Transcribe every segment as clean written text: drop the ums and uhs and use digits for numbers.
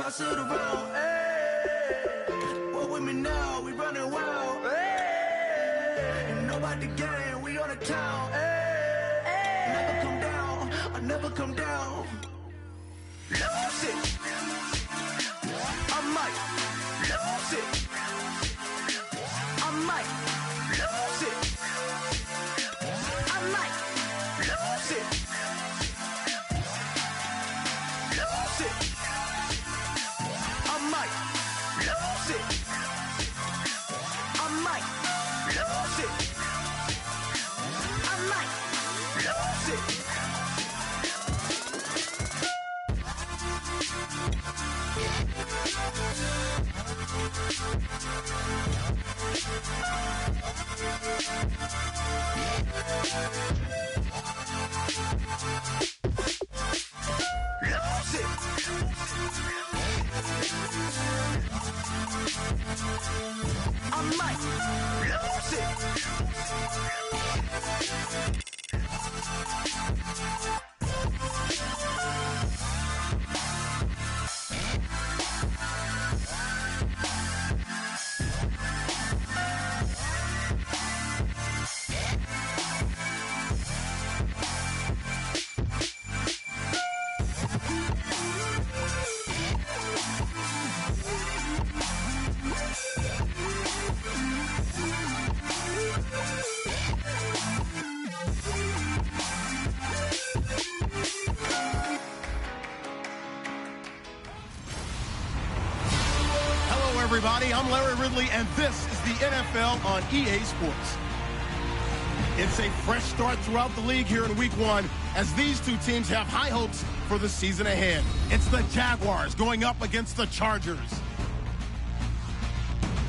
pass it around. Hey, walk with me now, we running wild. Hey, ain't nobody gang, we on the town. Hey, never come down, I never come down. Lose it, I might lose it. I might lose it. I might lose it. Lose it. I might lose it. I might lose it. I might lose it. I might lose it. Everybody, I'm Larry Ridley, and this is the NFL on EA Sports. It's a fresh start throughout the league here in Week 1 as these two teams have high hopes for the season ahead. It's the Jaguars going up against the Chargers.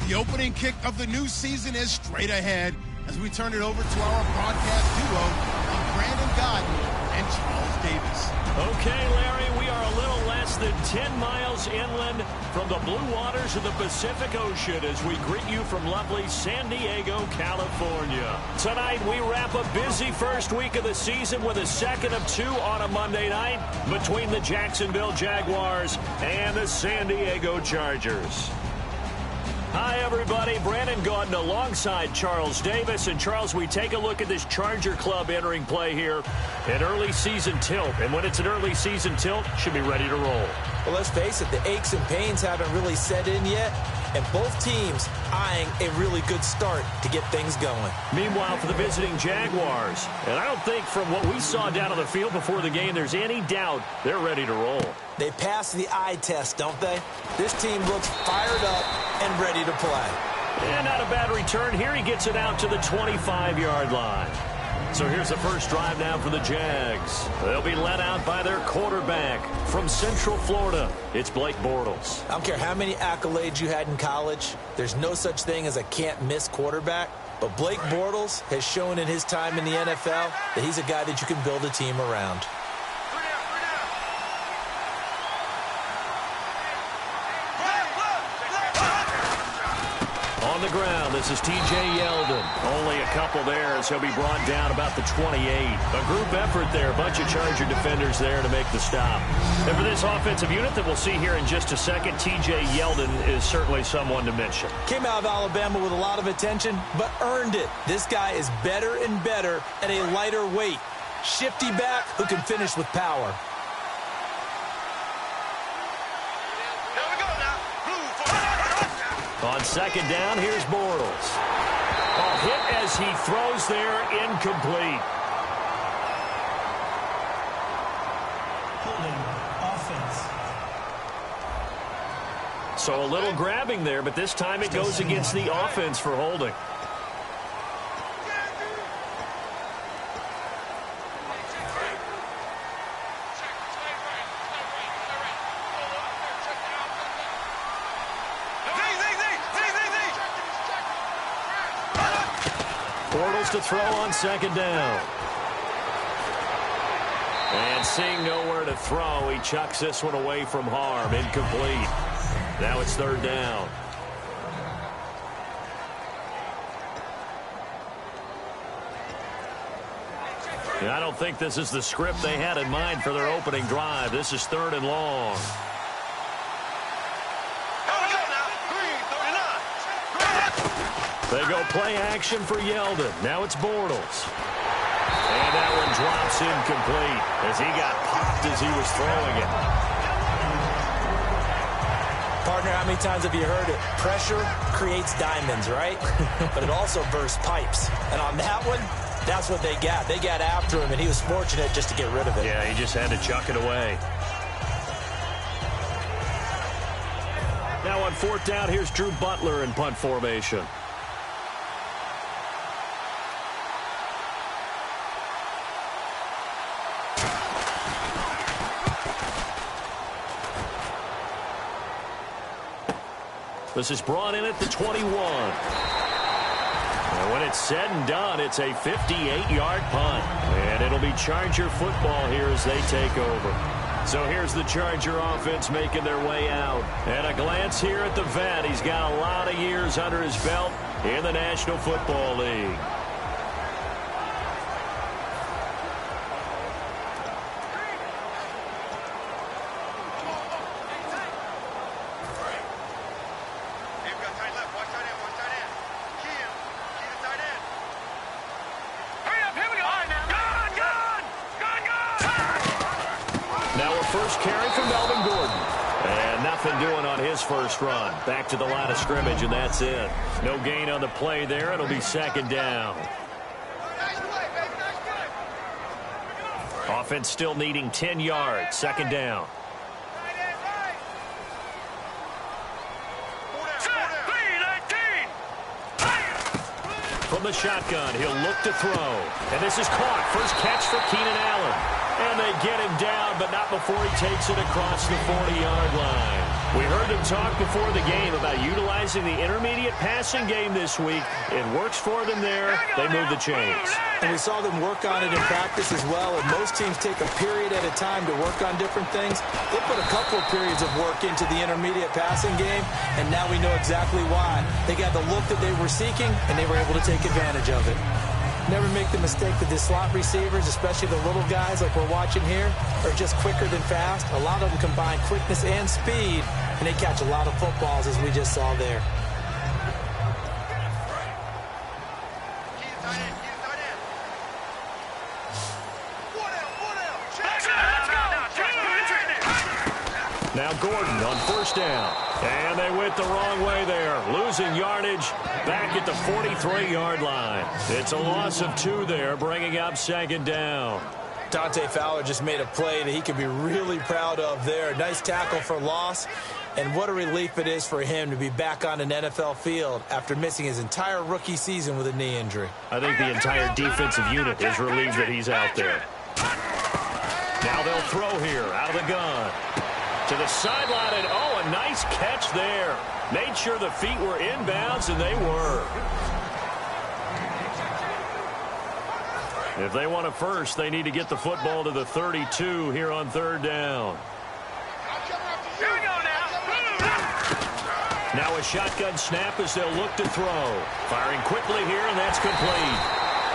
The opening kick of the new season is straight ahead as we turn it over to our broadcast duo of Brandon Godden and Charles Davis. Okay, Larry, we are a little less than 10 miles inland from the blue waters of the Pacific Ocean as we greet you from lovely San Diego, California. Tonight, we wrap a busy first week of the season with a second of 2 on a Monday night between the Jacksonville Jaguars and the San Diego Chargers. Hi, everybody. Brandon Gaudin alongside Charles Davis. And, Charles, we take a look at this Charger club entering play here. An early season tilt. And when it's an early season tilt, should be ready to roll. Well, let's face it, the aches and pains haven't really set in yet. And both teams eyeing a really good start to get things going. Meanwhile, for the visiting Jaguars, and I don't think from what we saw down on the field before the game, there's any doubt they're ready to roll. They pass the eye test, don't they? This team looks fired up and ready to play. And not a bad return here. He gets it out to the 25-yard line. So here's the first drive now for the Jags. They'll be led out by their quarterback from Central Florida. It's Blake Bortles. I don't care how many accolades you had in college. There's no such thing as a can't-miss quarterback. But Blake Bortles has shown in his time in the NFL that he's a guy that you can build a team around. On the ground, this is T.J. Yeldon. Only a couple there as he'll be brought down about the 28. A group effort there. A bunch of Charger defenders there to make the stop. And for this offensive unit that we'll see here in just a second, T.J. Yeldon is certainly someone to mention. Came out of Alabama with a lot of attention, but earned it. This guy is better and better at a lighter weight. Shifty back who can finish with power. On second down, here's Bortles. A hit as he throws there, incomplete. Holding offense. So a little grabbing there, but this time it goes against the offense for holding. Bortles to throw on second down. And seeing nowhere to throw, he chucks this one away from harm. Incomplete. Now it's third down. I don't think this is the script they had in mind for their opening drive. This is third and long. They go play action for Yeldon. Now it's Bortles. And that one drops incomplete as he got popped as he was throwing it. Partner, how many times have you heard it? Pressure creates diamonds, right? But it also bursts pipes. And on that one, that's what they got. They got after him, and he was fortunate just to get rid of it. Yeah, he just had to chuck it away. Now on fourth down, here's Drew Butler in punt formation. This is brought in at the 21. And when it's said and done, it's a 58-yard punt. And it'll be Charger football here as they take over. So here's the Charger offense making their way out. And a glance here at the vet. He's got a lot of years under his belt in the National Football League. First run back to the line of scrimmage, and that's it. No gain on the play there. It'll be second down. Offense still needing 10 yards. Second down. From the shotgun, he'll look to throw. And this is caught. First catch for Keenan Allen. And they get him down, but not before he takes it across the 40-yard line. We heard them talk before the game about utilizing the intermediate passing game this week. It works for them there. They move the chains. And we saw them work on it in practice as well. And most teams take a period at a time to work on different things. They put a couple of periods of work into the intermediate passing game, and now we know exactly why. They got the look that they were seeking, and they were able to take advantage of it. Never make the mistake that the slot receivers, especially the little guys like we're watching here, are just quicker than fast. A lot of them combine quickness and speed, and they catch a lot of footballs, as we just saw there. Now Gordon on first down. And they went the wrong way there. Losing yardage back at the 43-yard line. It's a loss of 2 there, bringing up second down. Dante Fowler just made a play that he can be really proud of there. Nice tackle for loss. And what a relief it is for him to be back on an NFL field after missing his entire rookie season with a knee injury. I think the entire defensive unit is relieved that he's out there. Now they'll throw here out of the gun. To the sideline, and oh, a nice catch there. Made sure the feet were inbounds, and they were. If they want a first, they need to get the football to the 32 here on third down. Here we go now. Now a shotgun snap as they'll look to throw. Firing quickly here, and that's complete.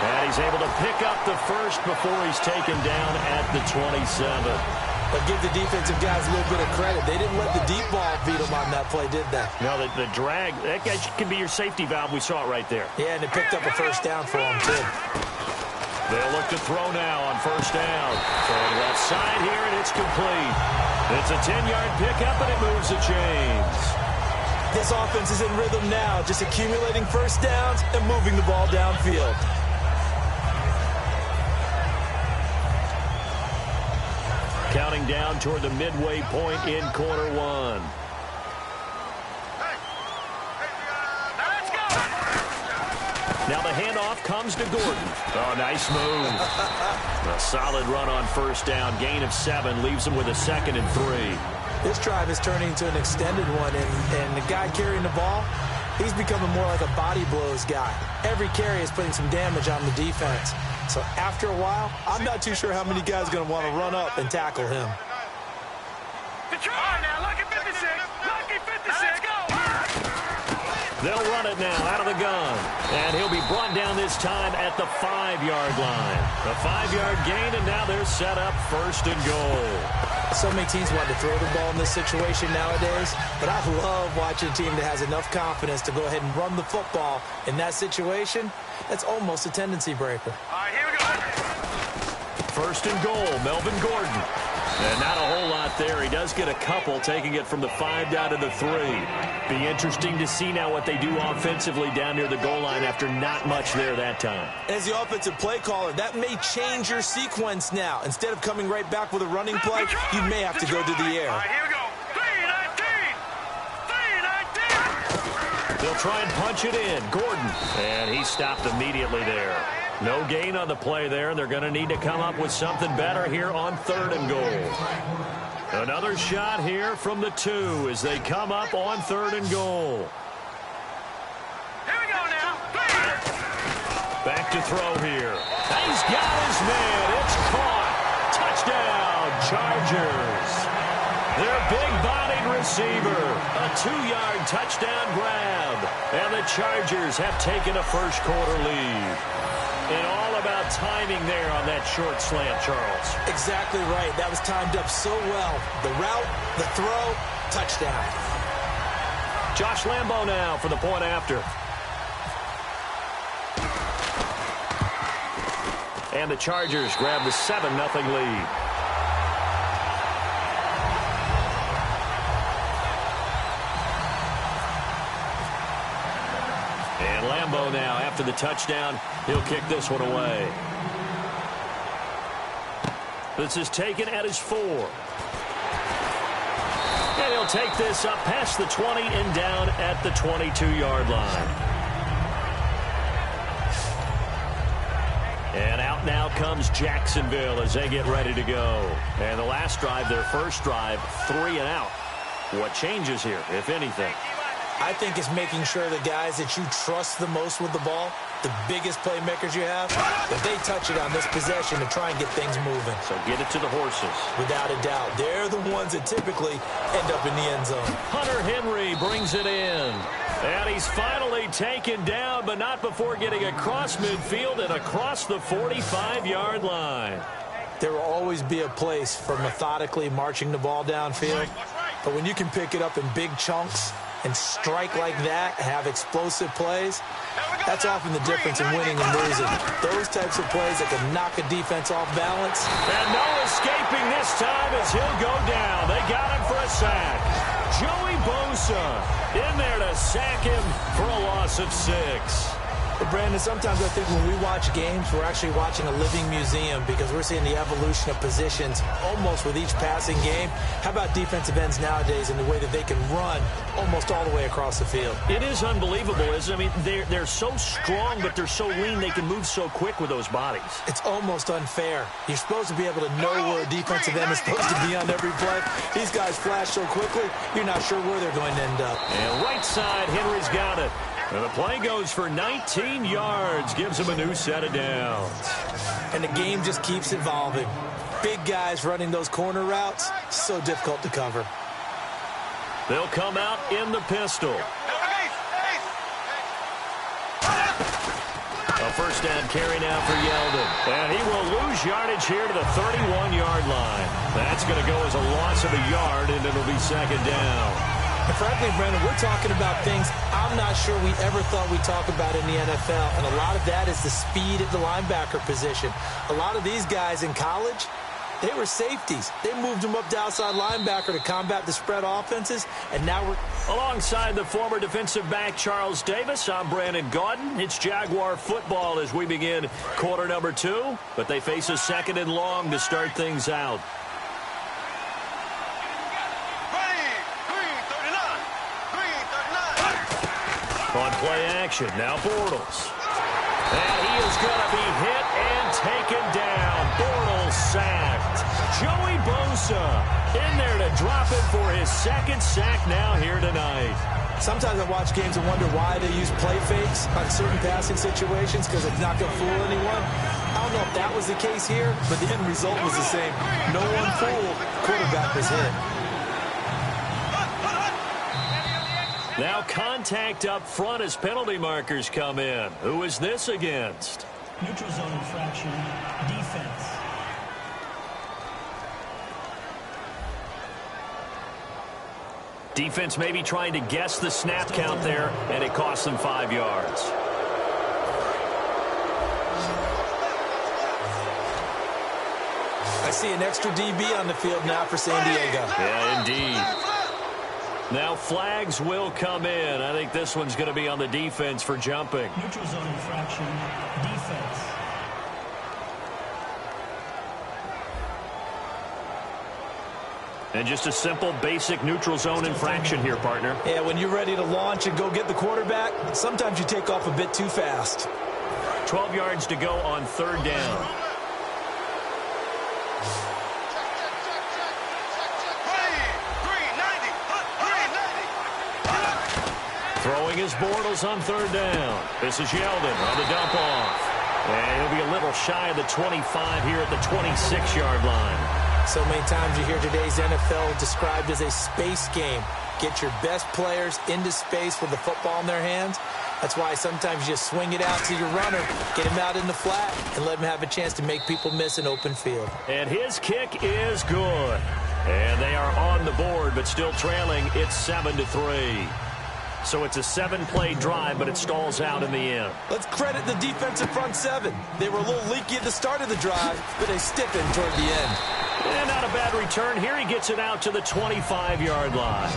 And he's able to pick up the first before he's taken down at the 27. But give the defensive guys a little bit of credit. They didn't let the deep ball beat them on that play, did they? No, the drag, that guy can be your safety valve. We saw it right there. Yeah, and it picked up a first down for them, too. They'll look to throw now on first down. Throwing left side here, and it's complete. It's a 10-yard pickup, and it moves the chains. This offense is in rhythm now, just accumulating first downs and moving the ball downfield. Counting down toward the midway point in quarter one. Now the handoff comes to Gordon. Oh, nice move. A solid run on first down. Gain of 7 leaves him with a 2nd and 3. This drive is turning into an extended one, and the guy carrying the ball, he's becoming more like a body blows guy. Every carry is putting some damage on the defense. So after a while, I'm not too sure how many guys are going to want to run up and tackle him. The try now, lucky 56. Lucky 56. Let's go. They'll run it now out of the gun. And he'll be brought down this time at the 5-yard line. A 5-yard gain, and now they're set up 1st and goal. So many teams want to throw the ball in this situation nowadays, but I love watching a team that has enough confidence to go ahead and run the football in that situation. That's almost a tendency breaker. All right, here we go. 1st and goal, Melvin Gordon. And not a whole lot there. He does get a couple, taking it from the 5 down to the 3. Be interesting to see now what they do offensively down near the goal line after not much there that time. As the offensive play caller, that may change your sequence now. Instead of coming right back with a running play, you may have to go to the air. All right, here we go. 3-19. 3-19. They'll try and punch it in. Gordon. And he stopped immediately there. No gain on the play there, and they're going to need to come up with something better here on 3rd and goal. Another shot here from the 2 as they come up on 3rd and goal. Here we go now. Back to throw here. He's got his man. It's caught. Touchdown, Chargers. Their big-bodied receiver. A 2-yard touchdown grab. And the Chargers have taken a first-quarter lead. And all about timing there on that short slant, Charles. Exactly right. That was timed up so well. The route, the throw, touchdown. Josh Lambo now for the point after. And the Chargers grab the 7-0 lead. And Lambo now, after the touchdown, he'll kick this one away. This is taken at his 4. And he'll take this up past the 20 and down at the 22-yard line. And out now comes Jacksonville as they get ready to go. And the last drive, their first drive, 3 and out. What changes here, if anything? I think it's making sure the guys that you trust the most with the ball, the biggest playmakers you have, that they touch it on this possession to try and get things moving. So get it to the horses. Without a doubt. They're the ones that typically end up in the end zone. Hunter Henry brings it in. And he's finally taken down, but not before getting across midfield and across the 45-yard line. There will always be a place for methodically marching the ball downfield. But when you can pick it up in big chunks and strike like that, have explosive plays, that's often the difference in winning and losing. Those types of plays that can knock a defense off balance. And no escaping this time as he'll go down. They got him for a sack. Joey Bosa in there to sack him for a loss of 6. But Brandon, sometimes I think when we watch games, we're actually watching a living museum because we're seeing the evolution of positions almost with each passing game. How about defensive ends nowadays and the way that they can run almost all the way across the field? It is unbelievable, isn't it? I mean, they're so strong, but they're so lean. They can move so quick with those bodies. It's almost unfair. You're supposed to be able to know where a defensive end is supposed to be on every play. These guys flash so quickly, you're not sure where they're going to end up. And right side, Henry's got it. And the play goes for 19 yards, gives him a new set of downs. And the game just keeps evolving. Big guys running those corner routes, so difficult to cover. They'll come out in the pistol. A first down carry now for Yeldon. And he will lose yardage here to the 31-yard line. That's going to go as a loss of a yard, and it'll be 2nd down. And frankly, Brandon, we're talking about things I'm not sure we ever thought we'd talk about in the NFL. And a lot of that is the speed at the linebacker position. A lot of these guys in college, they were safeties. They moved them up to outside linebacker to combat the spread offenses. And now we're... Alongside the former defensive back Charles Davis, I'm Brandon Gaudin. It's Jaguar football as we begin quarter number 2. But they face a 2nd and long to start things out. On play action, now Bortles. And he is going to be hit and taken down. Bortles sacked. Joey Bosa in there to drop it for his 2nd sack now here tonight. Sometimes I watch games and wonder why they use play fakes on certain passing situations because it's not going to fool anyone. I don't know if that was the case here, but the end result was the same. No one fooled. Quarterback was hit. Now contact up front as penalty markers come in. Who is this against? Neutral zone infraction, defense. Defense maybe trying to guess the snap count there, and it costs them 5 yards. I see an extra DB on the field now for San Diego. Yeah, indeed. Now flags will come in. I think this one's going to be on the defense for jumping. Neutral zone infraction, defense. And just a simple, basic neutral zone infraction here, partner. Yeah, when you're ready to launch and go get the quarterback, sometimes you take off a bit too fast. 12 yards to go on third down. Throwing his Bortles on third down. This is Yeldon on the dump off. And he'll be a little shy of the 25 here at the 26-yard line. So many times you hear today's NFL described as a space game. Get your best players into space with the football in their hands. That's why sometimes you swing it out to your runner, get him out in the flat, and let him have a chance to make people miss an open field. And his kick is good. And they are on the board, but still trailing. It's 7-3. So it's a 7-play drive, but it stalls out in the end. Let's credit the defensive front seven. They were a little leaky at the start of the drive, but they stiffened toward the end. And not a bad return. Here he gets it out to the 25-yard line.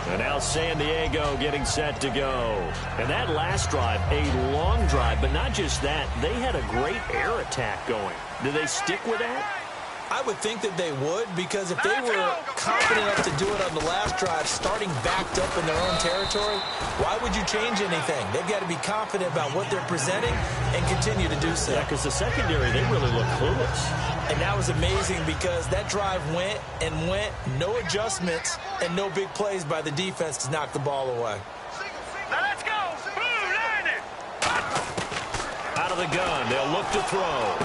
And now San Diego getting set to go. And that last drive, a long drive, but not just that. They had a great air attack going. Do they stick with that? I would think that they would, because if they were confident enough to do it on the last drive, starting backed up in their own territory, why would you change anything? They've got to be confident about what they're presenting and continue to do so. Yeah, because the secondary, they really look clueless. And that was amazing because that drive went and went, no adjustments and no big plays by the defense to knock the ball away. Let's go! Blue line it! Out of the gun, they'll look to throw.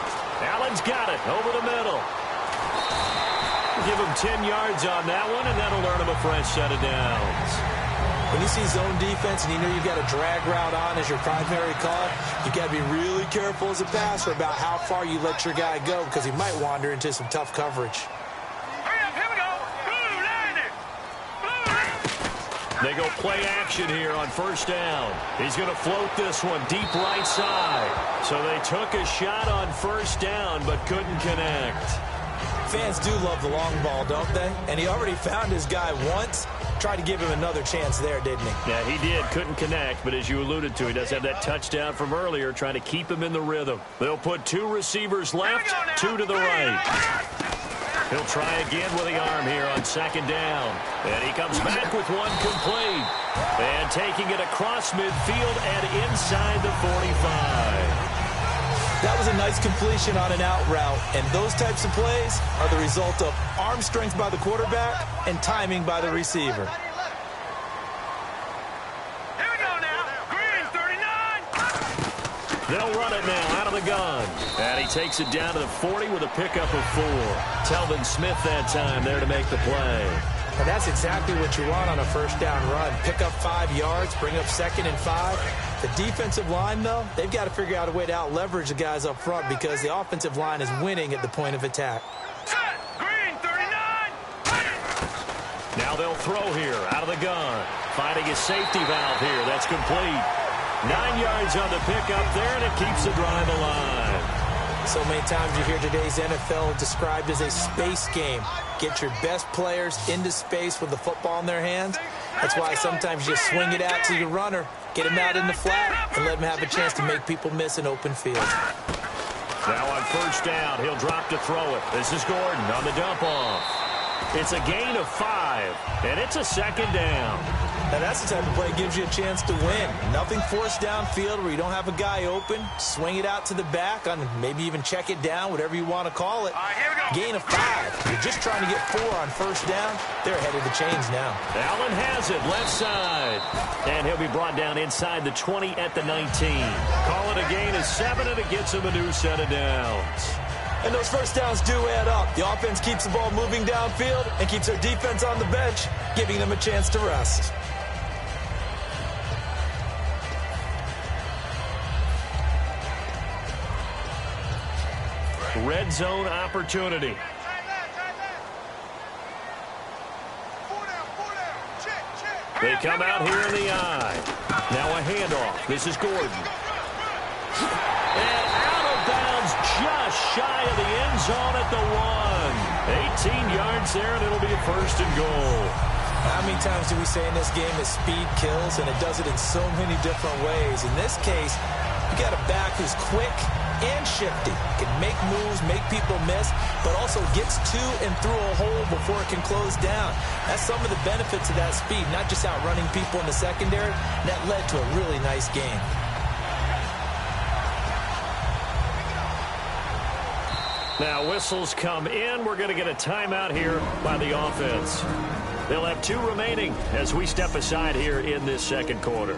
Allen's got it over the middle. Give him 10 yards on that one, and that'll earn him a fresh set of downs. When you see zone defense and you know you've got a drag route on as your primary call, you've got to be really careful as a passer about how far you let your guy go, because he might wander into some tough coverage. Hurry up, here we go! Blue line it! Blue line it! They go play action here on first down. He's going to float this one deep right side. So they took a shot on first down, but couldn't connect. Fans do love the long ball, don't they? And he already found his guy once. Tried to give him another chance there, didn't he? Yeah, he did. Couldn't connect, but as you alluded to, he does have that touchdown from earlier, trying to keep him in the rhythm. They'll put 2 receivers left, 2 to the right. He'll try again with the arm here on second down. And he comes back with one complete. And taking it across midfield and inside the 45. That was a nice completion on an out route, and those types of plays are the result of arm strength by the quarterback and timing by the receiver. Here we go now! Green 39! They'll run it now out of the gun. And he takes it down to the 40 with a pickup of 4. Telvin Smith that time there to make the play. And that's exactly what you want on a first down run. Pick up 5 yards, bring up 2nd and 5. The defensive line, though, they've got to figure out a way to out-leverage the guys up front because the offensive line is winning at the point of attack. Set! Green 39! Now they'll throw here out of the gun. Finding his safety valve here. That's complete. 9 yards on the pickup there, and it keeps the drive alive. So many times you hear today's NFL described as a space game. Get your best players into space with the football in their hands. That's why sometimes you swing it out to your runner, get him out in the flat, and let him have a chance to make people miss an open field. Now on first down, he'll drop to throw it. This is Gordon on the dump off. It's a gain of 5, and it's a second down. Now that's the type of play that gives you a chance to win. Nothing forced downfield where you don't have a guy open. Swing it out to the back, on maybe even check it down, whatever you want to call it. Here we go. Gain of 5. You're just trying to get 4 on first down. They're ahead of the chains now. Allen has it left side. And he'll be brought down inside the 20 at the 19. Call it a gain of 7, and it gets him a new set of downs. And those first downs do add up. The offense keeps the ball moving downfield and keeps their defense on the bench, giving them a chance to rest. Red zone opportunity. They come out here in the eye. Now a handoff. This is Gordon. And out of bounds just shy of the end zone at the 1. 18 yards there, and it'll be a 1st and goal. How many times do we say in this game that speed kills, and it does it in so many different ways? In this case, you got a back who's quick and shifty. Can make moves, make people miss, but also gets to and through a hole before it can close down. That's some of the benefits of that speed, not just outrunning people in the secondary. That led to a really nice game. Now whistles come in. We're going to get a timeout here by the offense. They'll have 2 remaining as we step aside here in this second quarter.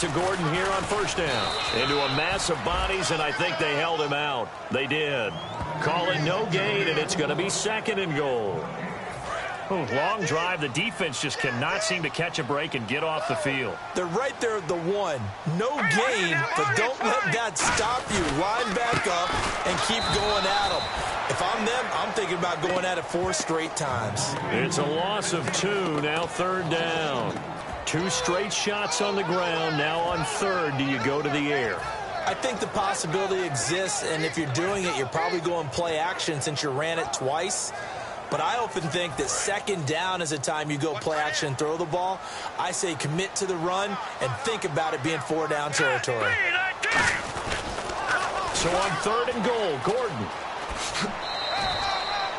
To Gordon here on 1st down. Into a mass of bodies, and I think they held him out. They did. Call it no gain, and it's going to be 2nd and goal. Long drive. The defense just cannot seem to catch a break and get off the field. They're right there at the 1. No gain, but don't let that stop you. Line back up and keep going at them. If I'm them, I'm thinking about going at it 4 straight times. It's a loss of 2. Now 3rd down. 2 straight shots on the ground. Now on 3rd, do you go to the air? I think the possibility exists, and if you're doing it, you're probably going play action since you ran it twice. But I often think that 2nd down is a time you go play action and throw the ball. I say commit to the run and think about it being 4-down territory. So on 3rd and goal, Gordon.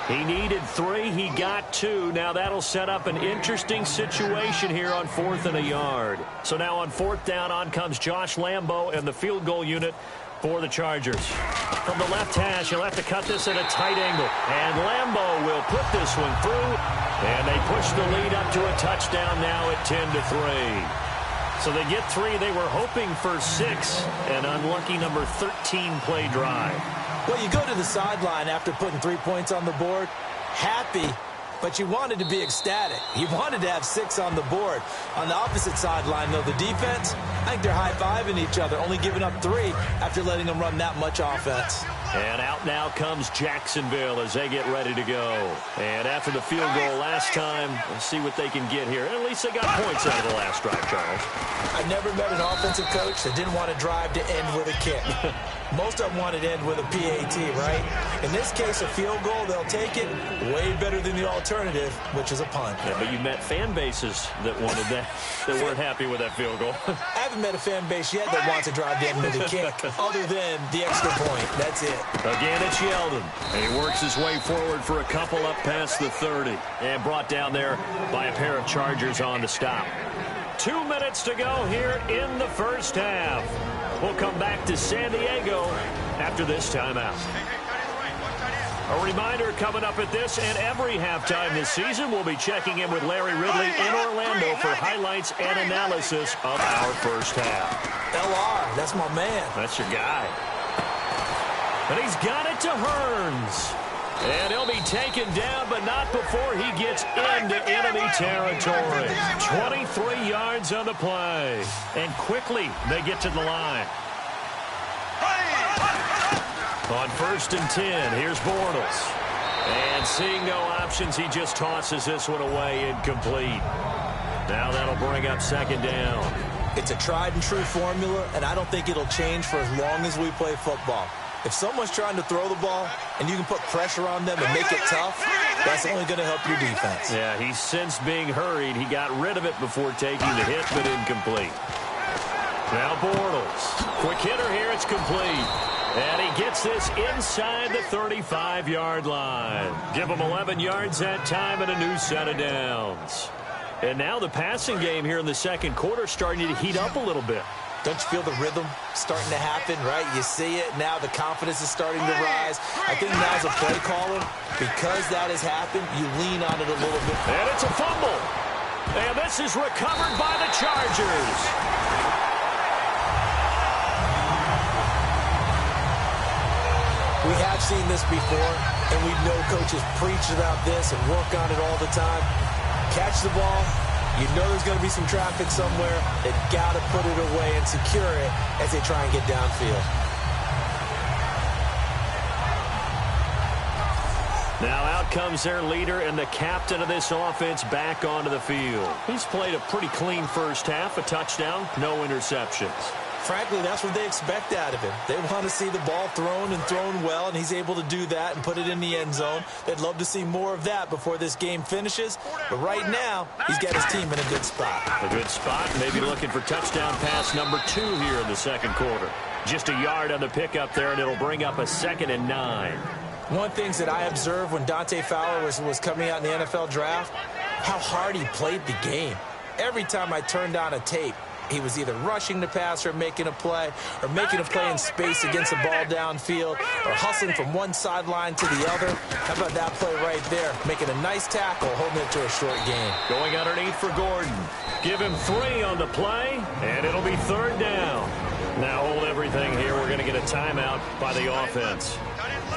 He needed 3. He got 2. Now that'll set up an interesting situation here on 4th and a yard. So now on 4th down, on comes Josh Lambo and the field goal unit for the Chargers. From the left hash, he'll have to cut this at a tight angle. And Lambo will put this one through. And they push the lead up to a touchdown now at 10-3. So they get 3. They were hoping for 6. An unlucky number 13 play drive. Well, you go to the sideline after putting 3 points on the board, happy, but you wanted to be ecstatic. You wanted to have 6 on the board. On the opposite sideline, though, the defense, I think they're high-fiving each other, only giving up 3 after letting them run that much offense. And out now comes Jacksonville as they get ready to go. And after the field goal last time, let's see what they can get here. At least they got points out of the last drive, Charles. I've never met an offensive coach that didn't want to drive to end with a kick. Most of them wanted to end with a PAT, right? In this case, a field goal, they'll take it way better than the alternative, which is a punt. Yeah, but you met fan bases that wanted that, that weren't happy with that field goal. I haven't met a fan base yet that wants to drive to end with a kick, other than the extra point. That's it. Again, it's Yeldon. And he works his way forward for a couple up past the 30. And brought down there by a pair of Chargers on the stop. 2 minutes to go here in the first half. We'll come back to San Diego after this timeout. A reminder coming up at this and every halftime this season, we'll be checking in with Larry Ridley in Orlando for highlights and analysis of our first half. LR, that's my man. That's your guy. But he's got it to Hearns. And he'll be taken down, but not before he gets into enemy territory. 23 yards on the play. And quickly, they get to the line. On 1st and 10, here's Bortles. And seeing no options, he just tosses this one away incomplete. Now that'll bring up 2nd down. It's a tried-and-true formula, and I don't think it'll change for as long as we play football. If someone's trying to throw the ball and you can put pressure on them and make it tough, that's only going to help your defense. Yeah, he's since being hurried. He got rid of it before taking the hit, but incomplete. Now Bortles. Quick hitter here. It's complete. And he gets this inside the 35-yard line. Give him 11 yards that time and a new set of downs. And now the passing game here in the second quarter starting to heat up a little bit. Don't you feel the rhythm starting to happen, right? You see it. Now the confidence is starting to rise. I think now as a play caller, because that has happened, you lean on it a little bit. And it's a fumble. And this is recovered by the Chargers. We have seen this before, and we know coaches preach about this and work on it all the time. Catch the ball. You know there's going to be some traffic somewhere. They've got to put it away and secure it as they try and get downfield. Now out comes their leader and the captain of this offense back onto the field. He's played a pretty clean first half, a touchdown, no interceptions. Frankly, that's what they expect out of him. They want to see the ball thrown and thrown well, and he's able to do that and put it in the end zone. They'd love to see more of that before this game finishes. But right now, he's got his team in a good spot. A good spot, maybe looking for touchdown pass number 2 here in the second quarter. Just a yard on the pickup there, and it'll bring up a 2nd and 9. One of the things that I observed when Dante Fowler was coming out in the NFL draft, how hard he played the game. Every time I turned on a tape, he was either rushing the passer, making a play, or making a play in space against the ball downfield, or hustling from one sideline to the other. How about that play right there? Making a nice tackle, holding it to a short gain. Going underneath for Gordon. Give him 3 on the play, and it'll be 3rd down. Now hold everything here. We're going to get a timeout by the offense.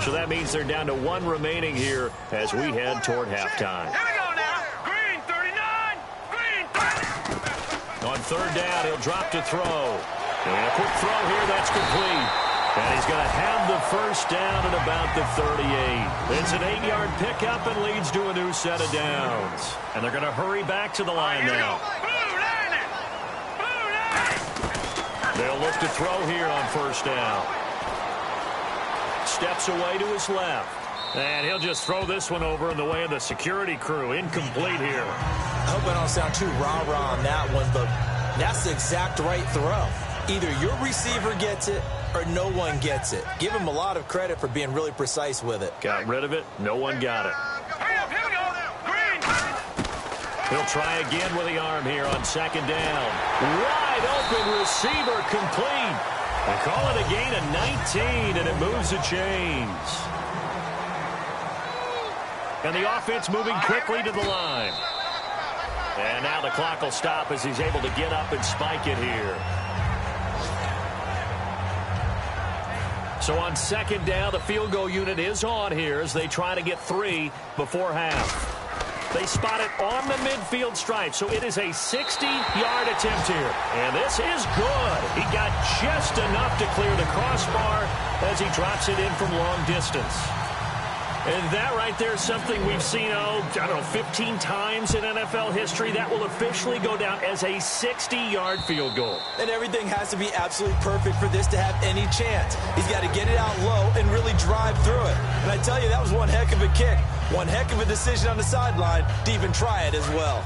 So that means they're down to 1 remaining here as we head toward halftime. Here we go now. Green 39. Green 30. On 3rd down, he'll drop to throw. And a quick throw here, that's complete. And he's going to have the first down at about the 38. It's an 8-yard pickup and leads to a new set of downs. And they're going to hurry back to the line now. They'll look to throw here on 1st down. Steps away to his left. And he'll just throw this one over in the way of the security crew. Incomplete here. I hope I don't sound too rah-rah on that one, but that's the exact right throw. Either your receiver gets it or no one gets it. Give him a lot of credit for being really precise with it. Got rid of it. No one got it. Here we go. Green. He'll try again with the arm here on 2nd down. Wide open receiver complete. They call it a gain of 19, and it moves the chains. And the offense moving quickly to the line. And now the clock will stop as he's able to get up and spike it here. So on 2nd down, the field goal unit is on here as they try to get 3 before half. They spot it on the midfield stripe, so it is a 60-yard attempt here. And this is good. He got just enough to clear the crossbar as he drops it in from long distance. And that right there is something we've seen, 15 times in NFL history. That will officially go down as a 60-yard field goal. And everything has to be absolutely perfect for this to have any chance. He's got to get it out low and really drive through it. And I tell you, that was one heck of a kick. One heck of a decision on the sideline to even try it as well.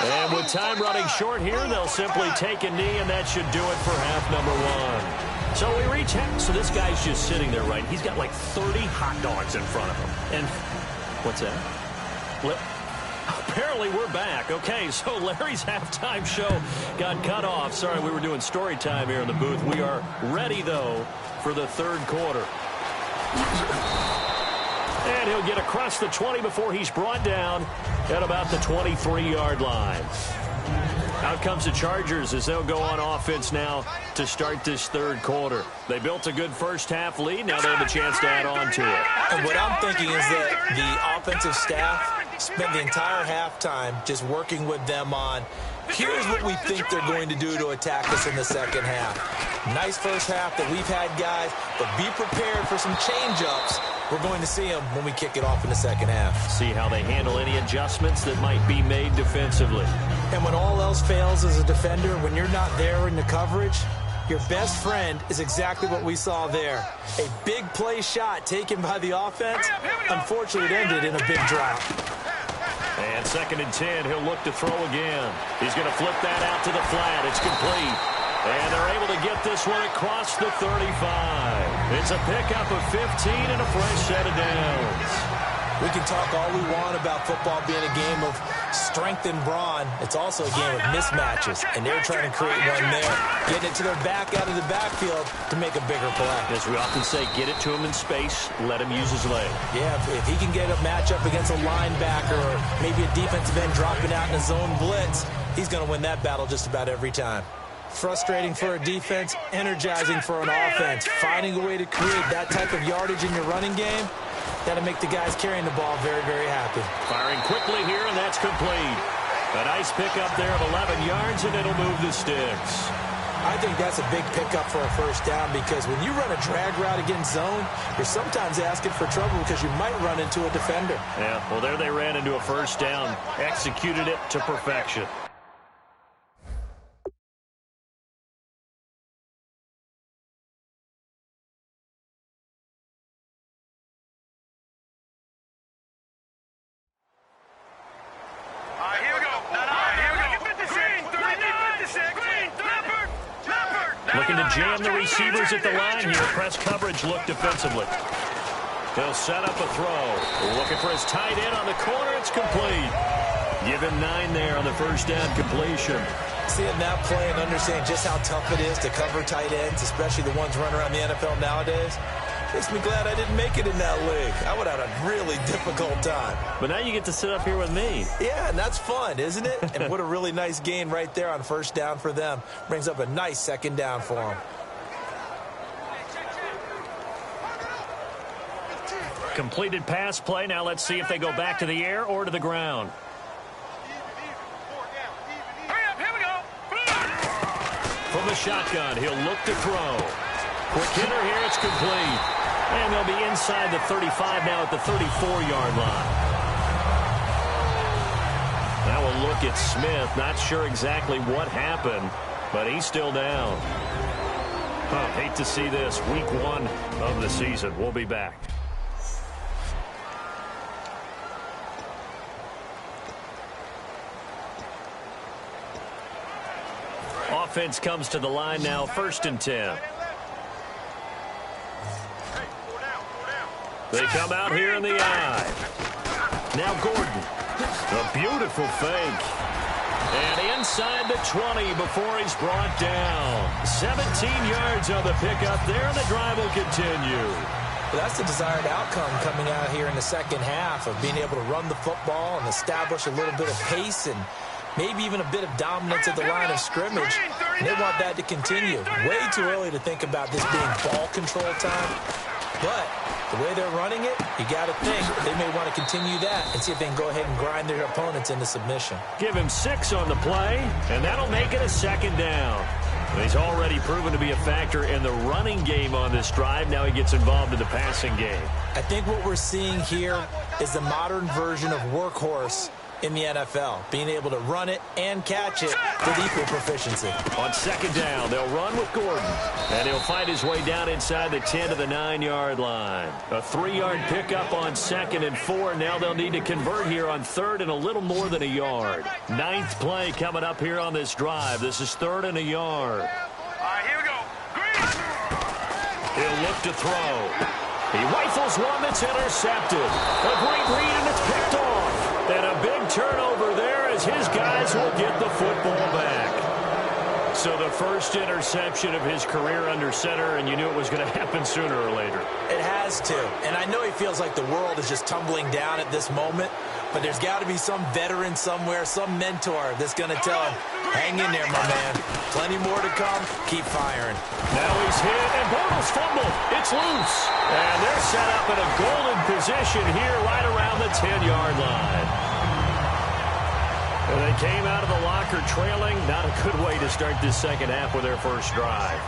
And with time running short here, they'll simply take a knee, and that should do it for half number 1. So we reach half. So this guy's just sitting there, right? He's got like 30 hot dogs in front of him. And what's that? Apparently we're back. Okay, so Larry's halftime show got cut off. Sorry, we were doing story time here in the booth. We are ready, though, for the 3rd quarter. And he'll get across the 20 before he's brought down at about the 23-yard line. Out comes the Chargers as they'll go on offense now to start this 3rd quarter. They built a good first-half lead. Now they have a chance to add on to it. And what I'm thinking is that the offensive staff spent the entire halftime just working with them on, here's what we think they're going to do to attack us in the second half. Nice first half that we've had, guys, but be prepared for some change-ups. We're going to see them when we kick it off in the second half. See how they handle any adjustments that might be made defensively. And when all else fails as a defender, when you're not there in the coverage, your best friend is exactly what we saw there. A big play shot taken by the offense. Unfortunately, it ended in a big drop. And 2nd and 10, he'll look to throw again. He's going to flip that out to the flat. It's complete. And they're able to get this one across the 35. It's a pickup of 15 and a fresh set of downs. We can talk all we want about football being a game of strength and brawn. It's also a game of mismatches, and they're trying to create one there, getting it to their back out of the backfield to make a bigger play. As we often say, get it to him in space, let him use his leg. Yeah, if he can get a matchup against a linebacker or maybe a defensive end dropping out in a zone blitz, he's going to win that battle just about every time. Frustrating for a defense, energizing for an offense. Finding a way to create that type of yardage in your running game, that'll make the guys carrying the ball very, very happy. Firing quickly here, and that's complete. A nice pickup there of 11 yards, and it'll move the sticks. I think that's a big pickup for a first down because when you run a drag route against zone, you're sometimes asking for trouble because you might run into a defender. Yeah, well, there they ran into a first down, executed it to perfection. Looking to jam the receivers at the line here. Press coverage look defensively. He'll set up a throw. Looking for his tight end on the corner. It's complete. Give him 9 there on the first down completion. Seeing that play and understanding just how tough it is to cover tight ends, especially the ones running around the NFL nowadays, makes me glad I didn't make it in that league. I would have had a really difficult time. But now you get to sit up here with me. Yeah, and that's fun, isn't it? And what a really nice gain right there on first down for them. Brings up a nice second down for them. Completed pass play. Now let's see if they go back to the air or to the ground. From the shotgun, he'll look to throw. Quick hitter here, it's complete. And they'll be inside the 35 now at the 34-yard line. Now we'll look at Smith. Not sure exactly what happened, but he's still down. Hate to see this. Week 1 of the season. We'll be back. Offense comes to the line now, 1st and 10. They come out here in the eye. Now Gordon. A beautiful fake. And inside the 20 before he's brought down. 17 yards on the pickup there, and the drive will continue. Well, that's the desired outcome coming out here in the second half of being able to run the football and establish a little bit of pace and maybe even a bit of dominance at the line of scrimmage. And they want that to continue. Way too early to think about this being ball control time. But the way they're running it, you got to think they may want to continue that and see if they can go ahead and grind their opponents into submission. Give him 6 on the play, and that'll make it a second down. He's already proven to be a factor in the running game on this drive. Now he gets involved in the passing game. I think what we're seeing here is the modern version of workhorse in the NFL, being able to run it and catch it with equal proficiency. On second down, they'll run with Gordon, and he'll find his way down inside the 10 to the 9-yard line. A 3-yard pickup on 2nd and 4. Now they'll need to convert here on 3rd and a little more than a yard. 9th play coming up here on this drive. This is 3rd and a yard. All right, here we go. Green. He'll look to throw. He rifles one that's intercepted. A great read, and it's picked off. And a big turnover there as his guys will get the football back. So the first interception of his career under center, and you knew it was going to happen sooner or later. It has to. And I know he feels like the world is just tumbling down at this moment, but there's got to be some veteran somewhere, some mentor that's going to tell him, hang in there, my man. Plenty more to come. Keep firing. Now he's hit, and Bortles fumbled. It's loose. And they're set up in a golden position here right around the 10-yard line. And they came out of the locker trailing. Not a good way to start this second half with their first drive.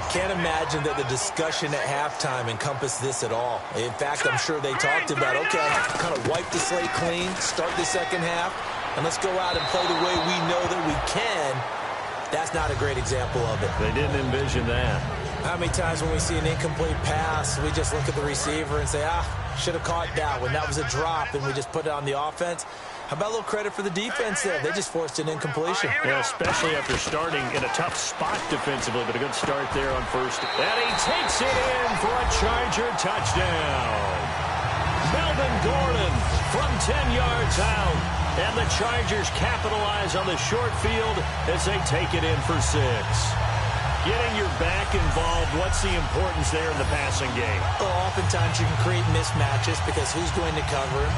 Can't imagine that the discussion at halftime encompassed this at all. In fact, I'm sure they talked about, okay, kind of wipe the slate clean, start the second half, and let's go out and play the way we know that we can. That's not a great example of it. They didn't envision that. How many times when we see an incomplete pass, we just look at the receiver and say, should have caught that one. That was a drop, and we just put it on the offense. How about a little credit for the defense there? They just forced an incompletion. Yeah, especially after starting in a tough spot defensively, but a good start there on first. And he takes it in for a Charger touchdown. Melvin Gordon from 10 yards out. And the Chargers capitalize on the short field as they take it in for 6. Getting your back involved, what's the importance there in the passing game? Well, oftentimes you can create mismatches because who's going to cover him?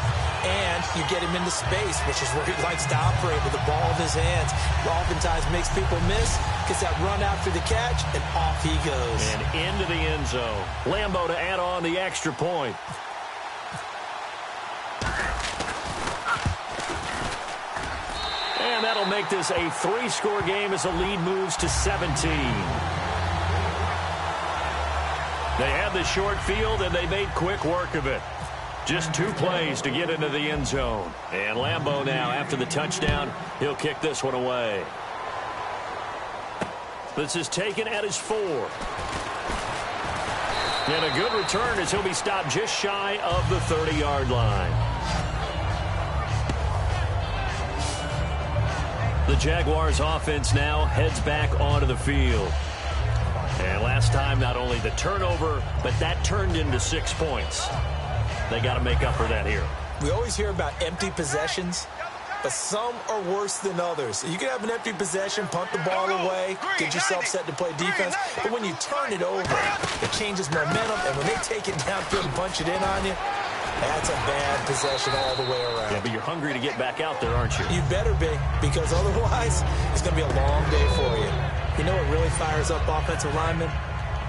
And you get him into space, which is where he likes to operate with the ball in his hands. It oftentimes makes people miss, gets that run after the catch, and off he goes. And into the end zone. Lambo to add on the extra point. And that'll make this a 3-score game as the lead moves to 17. They had the short field, and they made quick work of it. Just 2 plays to get into the end zone. And Lambo now, after the touchdown, he'll kick this one away. This is taken at his 4. And a good return as he'll be stopped just shy of the 30-yard line. The Jaguars offense now heads back onto the field. And last time, not only the turnover, but that turned into 6 points. They got to make up for that here. We always hear about empty possessions, but some are worse than others. You can have an empty possession, punt the ball away, get yourself set to play defense, but when you turn it over, it changes momentum, and when they take it downfield and punch it in on you, that's a bad possession all the way around. Yeah, but you're hungry to get back out there, aren't you? You better be, because otherwise it's going to be a long day for you. You know what really fires up offensive linemen?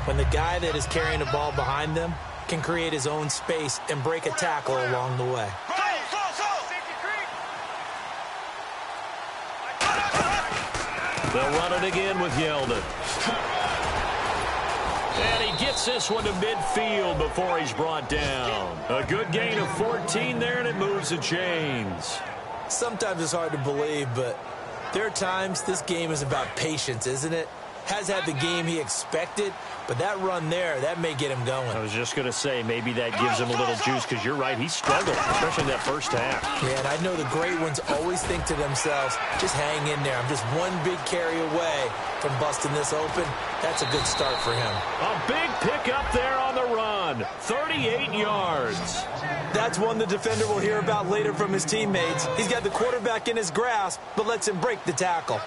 When the guy that is carrying the ball behind them can create his own space and break a tackle along the way. They'll run it again with Yeldon. And he gets this one to midfield before he's brought down. A good gain of 14 there, and it moves the chains. Sometimes it's hard to believe, but there are times this game is about patience, isn't it? Has had the game he expected, but that run there, that may get him going. I was just going to say, maybe that gives him a little juice, because you're right, he struggled, especially in that first half. Yeah, and I know the great ones always think to themselves, just hang in there. I'm just one big carry away from busting this open. That's a good start for him. A big pickup there on the run, 38 yards. That's one the defender will hear about later from his teammates. He's got the quarterback in his grasp, but lets him break the tackle.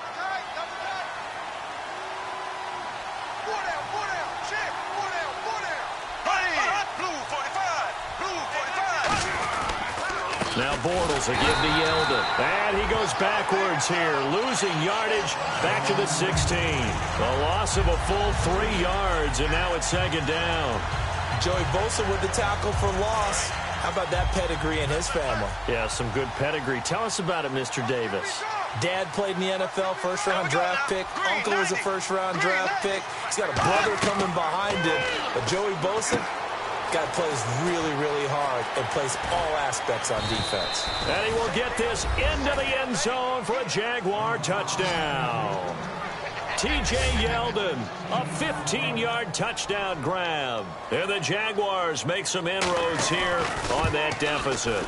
Now Bortles will give to Yeldon. And he goes backwards here, losing yardage back to the 16. A loss of a full 3 yards, and now it's second down. Joey Bosa with the tackle for loss. How about that pedigree in his family? Yeah, some good pedigree. Tell us about it, Mr. Davis. Dad played in the NFL, first-round draft pick. Uncle was a first-round draft pick. He's got a brother coming behind him. But Joey Bosa, guy plays really, really hard and plays all aspects on defense. And he will get this into the end zone for a Jaguar touchdown. T.J. Yeldon, a 15-yard touchdown grab. And the Jaguars make some inroads here on that deficit.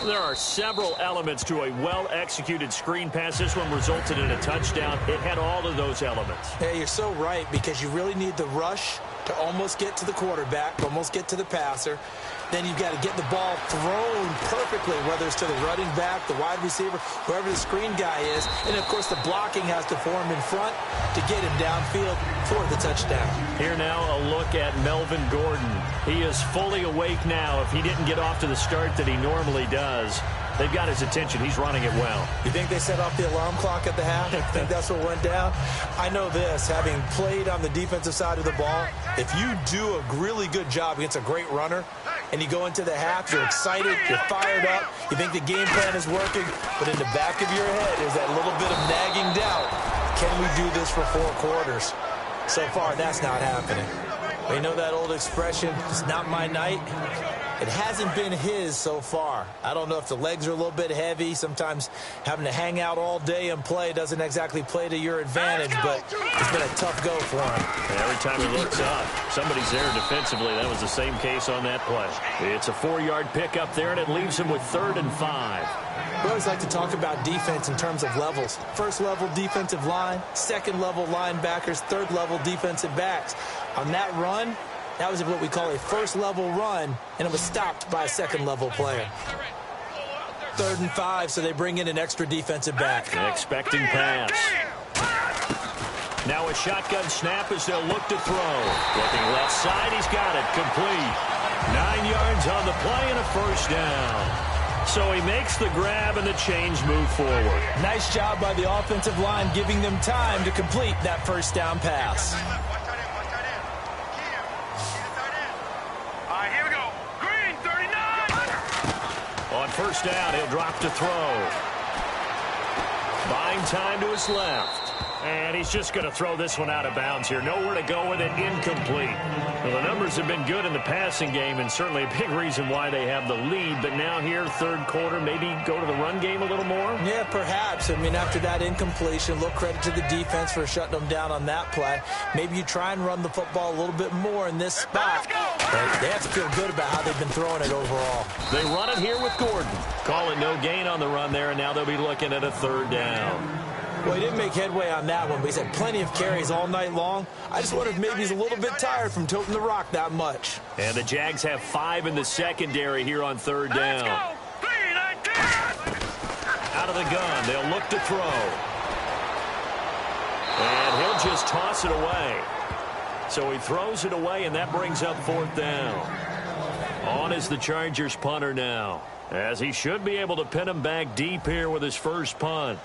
There are several elements to a well-executed screen pass. This one resulted in a touchdown. It had all of those elements. Yeah, you're so right, because you really need the rush to almost get to the quarterback, almost get to the passer. Then you've got to get the ball thrown perfectly, whether it's to the running back, the wide receiver, whoever the screen guy is. And, of course, the blocking has to form in front to get him downfield for the touchdown. Here now a look at Melvin Gordon. He is fully awake now. If he didn't get off to the start that he normally does, they've got his attention. He's running it well. You think they set off the alarm clock at the half? I think that's what went down. I know this, having played on the defensive side of the ball, if you do a really good job against a great runner and you go into the half, you're excited, you're fired up, you think the game plan is working, but in the back of your head is that little bit of nagging doubt. Can we do this for 4 quarters? So far, that's not happening. We know that old expression, it's not my night. It hasn't been his so far. I don't know if the legs are a little bit heavy. Sometimes having to hang out all day and play doesn't exactly play to your advantage, but it's been a tough go for him. Every time he looks up, somebody's there defensively. That was the same case on that play. It's a 4-yard pickup there, and it leaves him with 3rd and 5. We always like to talk about defense in terms of levels. First level defensive line, second level linebackers, third level defensive backs. On that run, that was what we call a first level run, and it was stopped by a second level player. 3rd and 5, so they bring in an extra defensive back. Expecting pass. Now a shotgun snap as they'll look to throw. Looking left side, he's got it. Complete. 9 yards on the play and a first down. So he makes the grab and the change move forward. Nice job by the offensive line giving them time to complete that first down pass. Here we go. Green, 39. On first down, he'll drop to throw. Buying time to his left. And he's just going to throw this one out of bounds here. Nowhere to go with it. Incomplete. Well, the numbers have been good in the passing game, and certainly a big reason why they have the lead. But now here, third quarter, maybe go to the run game a little more? Yeah, perhaps. I mean, after that incompletion, a little credit to the defense for shutting them down on that play. Maybe you try and run the football a little bit more in this spot. But they have to feel good about how they've been throwing it overall. They run it here with Gordon. Call it no gain on the run there, and now they'll be looking at a 3rd down. Well, he didn't make headway on that one, but he's had plenty of carries all night long. I just wonder if maybe he's a little bit tired from toting the rock that much. And the Jags have 5 in the secondary here on 3rd down. Out of the gun, they'll look to throw. And he'll just toss it away. So he throws it away, and that brings up 4th down. On is the Chargers punter now, as he should be able to pin him back deep here with his first punt.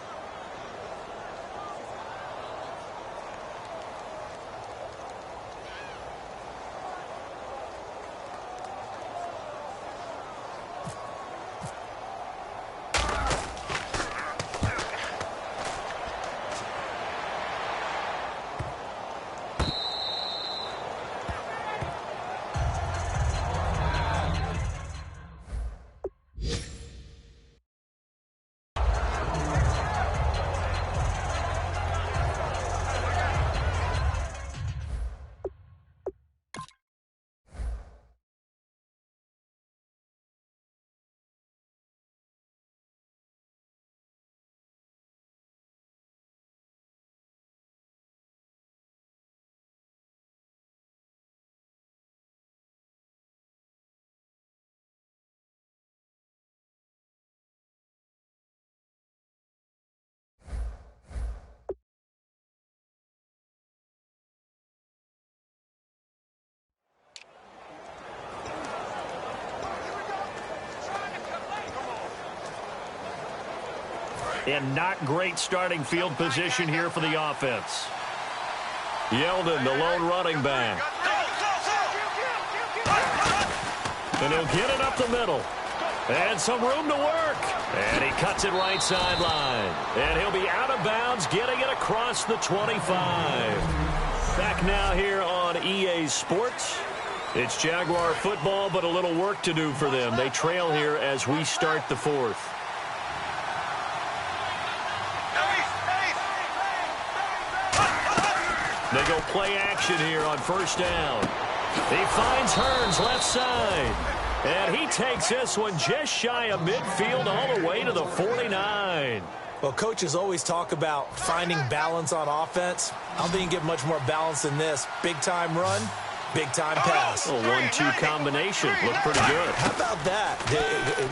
And not great starting field position here for the offense. Yeldon, the lone running back. And he'll get it up the middle. And some room to work. And he cuts it right sideline. And he'll be out of bounds, getting it across the 25. Back now here on EA Sports. It's Jaguar football, but a little work to do for them. They trail here as we start the 4th. They go play action here on first down. He finds Hearns left side. And he takes this one just shy of midfield all the way to the 49. Well, coaches always talk about finding balance on offense. I don't think you can get much more balance than this. Big-time run, big-time pass. A 1-2 combination. Looked pretty good. How about that?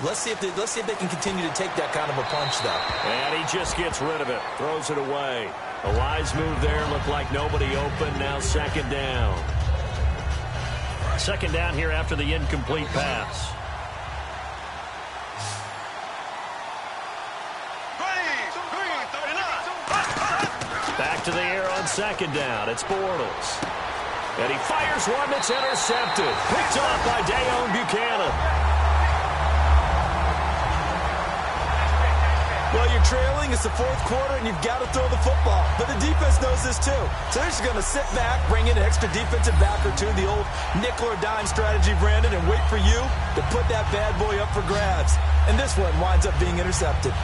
Let's see if they can continue to take that kind of a punch, though. And he just gets rid of it. Throws it away. A wise move there. Looked like nobody open. Now 2nd down. 2nd down here after the incomplete pass. Back to the air on 2nd down. It's Bortles. And he fires one that's intercepted. Picked off by Dayon Buchanan. Well, you're trailing. It's the fourth quarter, and you've got to throw the football. But the defense knows this, too. So they're just going to sit back, bring in an extra defensive back or two, the old nickel or dime strategy, Brandon, and wait for you to put that bad boy up for grabs. And this one winds up being intercepted.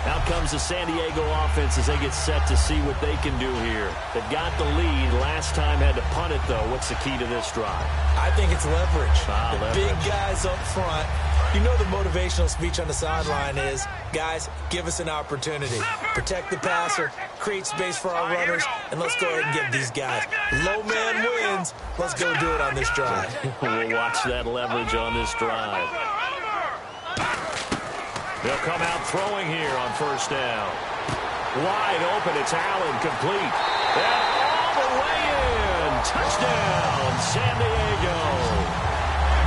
Out comes the San Diego offense as they get set to see what they can do here. They've got the lead. Last time had to punt it, though. What's the key to this drive? I think it's leverage. The leverage. Big guys up front. You know the motivational speech on the sideline is, guys, give us an opportunity. Protect the passer, create space for our runners, and let's go ahead and get these guys. Low man wins. Let's go do it on this drive. We'll watch that leverage on this drive. They'll come out throwing here on first down. Wide open, it's Allen, complete. And all the way in. Touchdown, San Diego.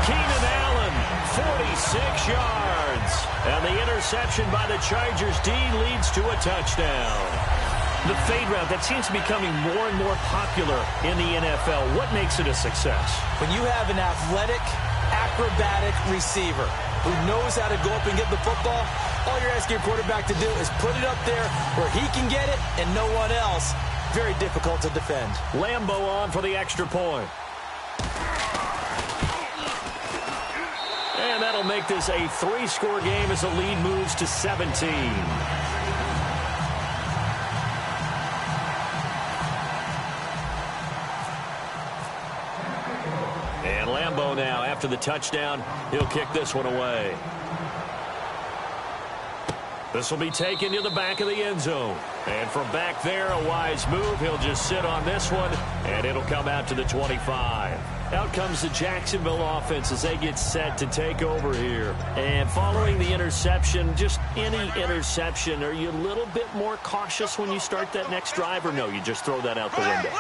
Keenan Allen, 46 yards. And the interception by the Chargers D leads to a touchdown. The fade route, that seems to be becoming more and more popular in the NFL. What makes it a success? When you have an athletic, acrobatic receiver who knows how to go up and get the football, all you're asking your quarterback to do is put it up there where he can get it and no one else. Very difficult to defend. Lambo on for the extra point. And that'll make this a 3-score game as the lead moves to 17. Now, after the touchdown, he'll kick this one away. This will be taken to the back of the end zone. And from back there, a wise move. He'll just sit on this one, and it'll come out to the 25. Out comes the Jacksonville offense as they get set to take over here. And following the interception, just any interception, are you a little bit more cautious when you start that next drive, or no, you just throw that out the window?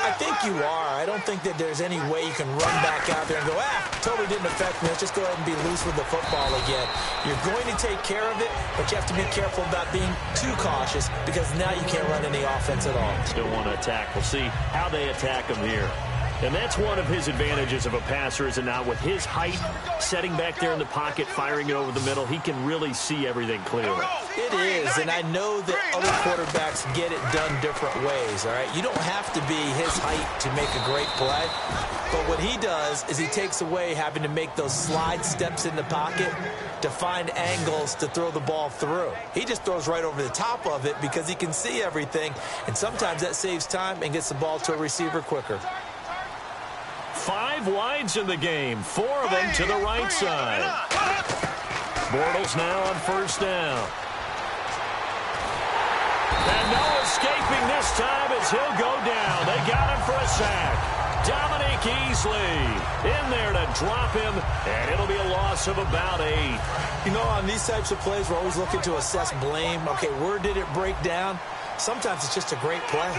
I think you are. I don't think that there's any way you can run back out there and go, totally didn't affect me. Let's just go ahead and be loose with the football again. You're going to take care of it, but you have to be careful about being too cautious because now you can't run any offense at all. Still want to attack. We'll see how they attack him here. And that's one of his advantages of a passer, is it not? With his height, setting back there in the pocket, firing it over the middle, he can really see everything clearly. It is, and I know that other quarterbacks get it done different ways, all right? You don't have to be his height to make a great play, but what he does is he takes away having to make those slide steps in the pocket to find angles to throw the ball through. He just throws right over the top of it because he can see everything, and sometimes that saves time and gets the ball to a receiver quicker. 5 wides in the game, 4 of them to the right side. Bortles now on first down. And no escaping this time as he'll go down. They got him for a sack. Dominique Easley in there to drop him, and it'll be a loss of about 8. You know, on these types of plays, we're always looking to assess blame. Okay, where did it break down? Sometimes it's just a great play.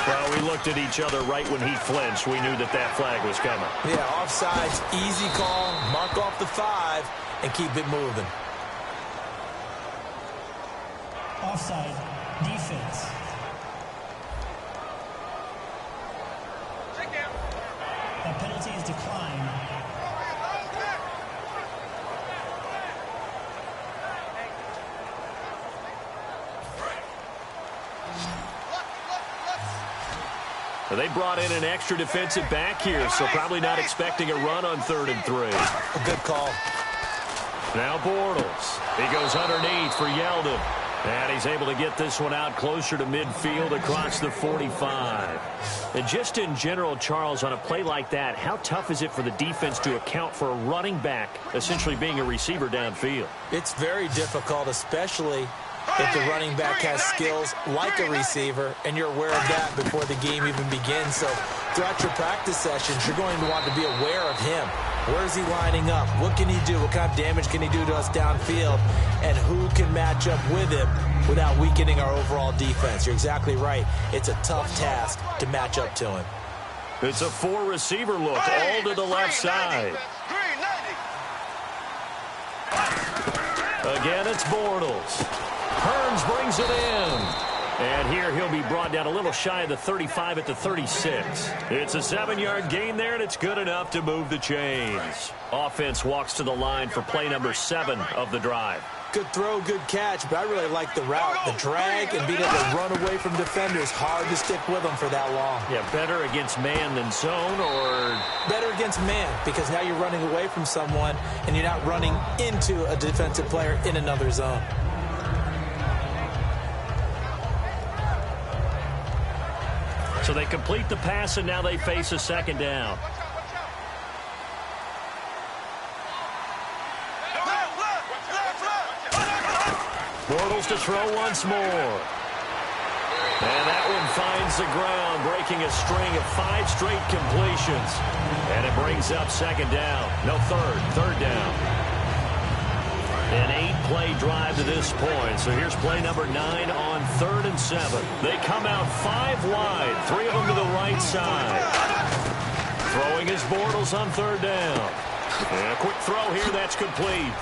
Well, we looked at each other right when he flinched. We knew that that flag was coming. Yeah, offsides, easy call, mark off the 5, and keep it moving. Offside, defense. That penalty is declined. Well, they brought in an extra defensive back here, so probably not expecting a run on 3rd and 3. A good call. Now Bortles. He goes underneath for Yeldon. And he's able to get this one out closer to midfield across the 45. And just in general, Charles, on a play like that, how tough is it for the defense to account for a running back essentially being a receiver downfield? It's very difficult, especially if the running back has skills like a receiver, and you're aware of that before the game even begins. So throughout your practice sessions, you're going to want to be aware of him. Where is he lining up? What can he do? What kind of damage can he do to us downfield? And who can match up with him without weakening our overall defense? You're exactly right. It's a tough task to match up to him. It's a 4-receiver look, all to the left side. Again, it's Bortles. Hearns brings it in. And here he'll be brought down a little shy of the 35 at the 36. It's a 7-yard gain there, and it's good enough to move the chains. Offense walks to the line for play number 7 of the drive. Good throw, good catch, but I really like the route. The drag and being able to run away from defenders, hard to stick with them for that long. Yeah, better against man than zone, or? Better against man, because now you're running away from someone and you're not running into a defensive player in another zone. So they complete the pass, and now they face a second down. Bortles to throw once more. And that one finds the ground, breaking a string of 5 straight completions. And it brings up second down. No, third down. An 8-play drive to this point. So here's play number 9 on 3rd and 7. They come out 5 wide, 3 of them to the right side. Throwing his Bortles on 3rd down. And a quick throw here, that's complete.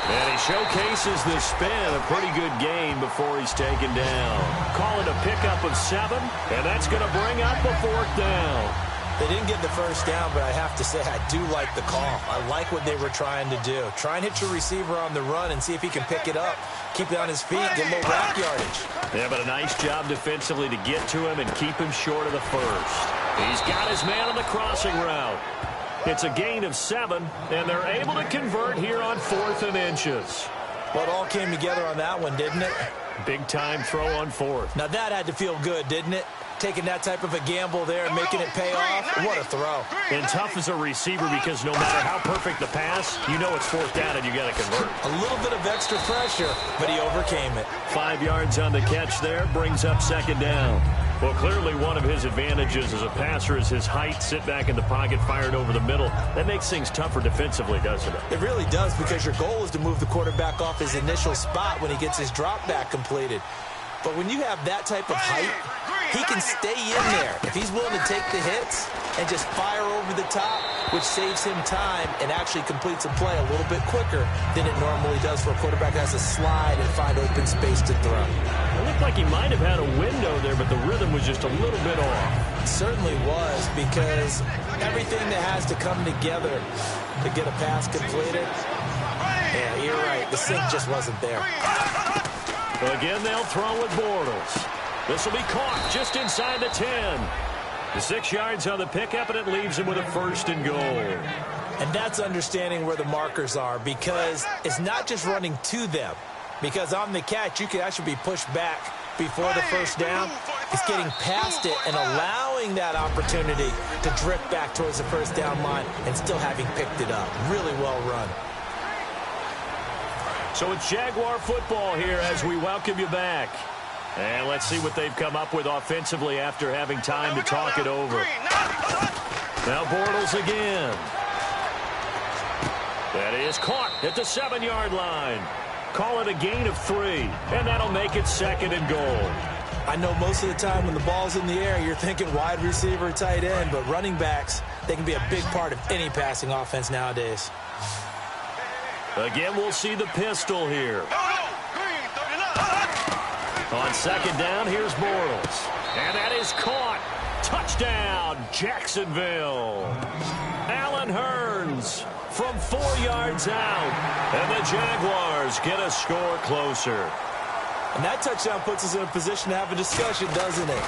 And he showcases the spin, a pretty good gain before he's taken down. Call it a pickup of 7, and that's going to bring up a 4th down. They didn't get the first down, but I have to say I do like the call. I like what they were trying to do. Try and hit your receiver on the run and see if he can pick it up. Keep it on his feet, get a little rack yardage. Yeah, but a nice job defensively to get to him and keep him short of the first. He's got his man on the crossing route. It's a gain of 7, and they're able to convert here on 4th and inches. Well, it all came together on that one, didn't it? Big-time throw on 4th. Now that had to feel good, didn't it? Taking that type of a gamble there and making it pay off. What a throw. And tough as a receiver because no matter how perfect the pass, you know it's 4th down and you got to convert. A little bit of extra pressure, but he overcame it. 5 yards on the catch there, brings up second down. Well, clearly one of his advantages as a passer is his height, sit back in the pocket, fired over the middle. That makes things tougher defensively, doesn't it? It really does, because your goal is to move the quarterback off his initial spot when he gets his drop back completed. But when you have that type of height, he can stay in there if he's willing to take the hits and just fire over the top, which saves him time and actually completes a play a little bit quicker than it normally does for a quarterback that has to slide and find open space to throw. It looked like he might have had a window there, but the rhythm was just a little bit off. It certainly was, because everything that has to come together to get a pass completed, yeah, you're right, the sync just wasn't there. Again, they'll throw with Bortles. This will be caught just inside the 10. The 6 yards on the pickup, and it leaves him with a 1st and goal. And that's understanding where the markers are, because it's not just running to them. Because on the catch, you could actually be pushed back before the first down. It's getting past it and allowing that opportunity to drift back towards the first down line and still having picked it up. Really well run. So it's Jaguar football here as we welcome you back. And let's see what they've come up with offensively after having time to talk it over. Now Bortles again. That is caught at the 7-yard line. Call it a gain of 3, and that'll make it 2nd and goal. I know most of the time when the ball's in the air, you're thinking wide receiver, tight end, but running backs, they can be a big part of any passing offense nowadays. Again, we'll see the pistol here. On 2nd down, here's Bortles. And that is caught. Touchdown, Jacksonville. Allen Hurns from 4 yards out. And the Jaguars get a score closer. And that touchdown puts us in a position to have a discussion, doesn't it?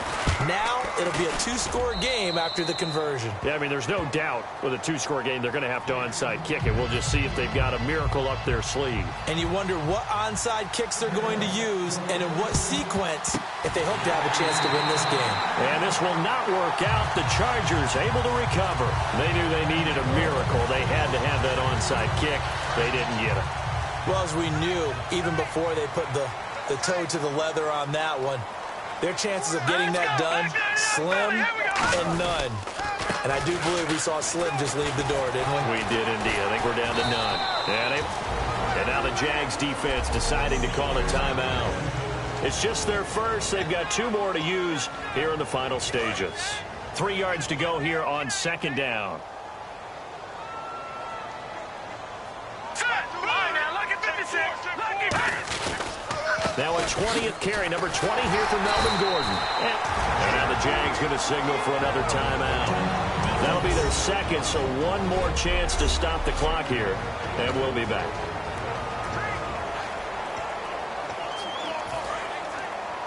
Now it'll be a 2-score game after the conversion. Yeah, I mean, there's no doubt with a 2-score game they're going to have to onside kick it. We'll just see if they've got a miracle up their sleeve. And you wonder what onside kicks they're going to use and in what sequence if they hope to have a chance to win this game. And this will not work out. The Chargers able to recover. They knew they needed a miracle. They had to have that onside kick. They didn't get it. Well, as we knew, even before they put the toe to the leather on that one, their chances of getting that done, slim and none. And I do believe we saw Slim just leave the door, didn't we? We did indeed. I think we're down to none. And now the Jags defense deciding to call a timeout. It's just their first. They've got 2 more to use here in the final stages. 3 yards to go here on 2nd down. Now a 20th carry, number 20 here for Melvin Gordon. And now the Jags going to signal for another timeout. That'll be their second, so one more chance to stop the clock here. And we'll be back.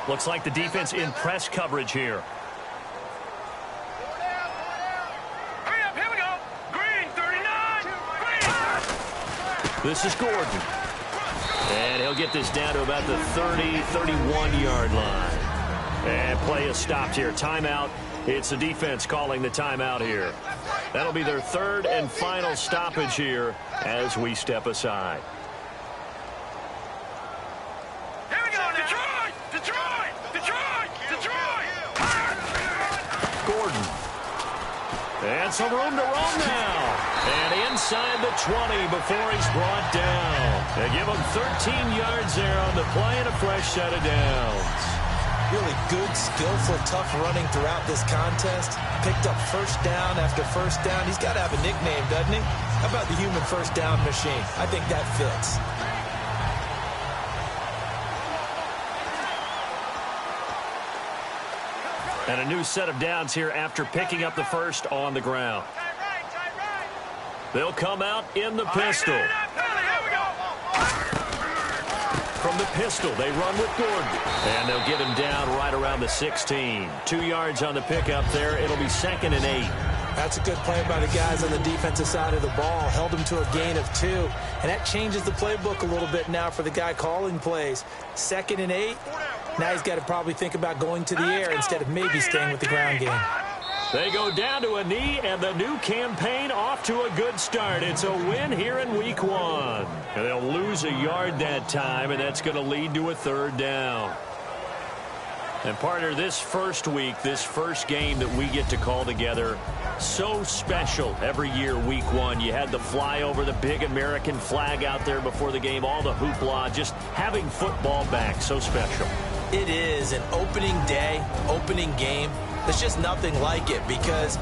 Looks like the defense in press coverage here. Hurry up, here we go. Green, 39. Green. This is Gordon. And he'll get this down to about the 30, 31-yard line. And play is stopped here. Timeout. It's the defense calling the timeout here. That'll be their third and final stoppage here as we step aside. Here we go, Detroit! Detroit! Detroit! Detroit! Gordon. And some room to roam now. And inside the 20 before he's brought down. They give him 13 yards there on the play and a fresh set of downs. Really good, skillful, tough running throughout this contest. Picked up first down after first down. He's got to have a nickname, doesn't he? How about the human first down machine? I think that fits. And a new set of downs here after picking up the first on the ground. They'll come out in the pistol. From the pistol, they run with Gordon. And they'll get him down right around the 16. 2 yards on the pickup there. It'll be 2nd and 8. That's a good play by the guys on the defensive side of the ball. Held him to a gain of 2. And that changes the playbook a little bit now for the guy calling plays. 2nd and 8. Now he's got to probably think about going to the air instead of maybe staying with the ground game. They go down to a knee, and the new campaign off to a good start. It's a win here in week 1. And they'll lose a yard that time, and that's going to lead to a 3rd down. And partner, this first week, this first game that we get to call together, so special every year, week 1. You had the flyover, the big American flag out there before the game, all the hoopla, just having football back, so special. It is an opening day, opening game. There's just nothing like it because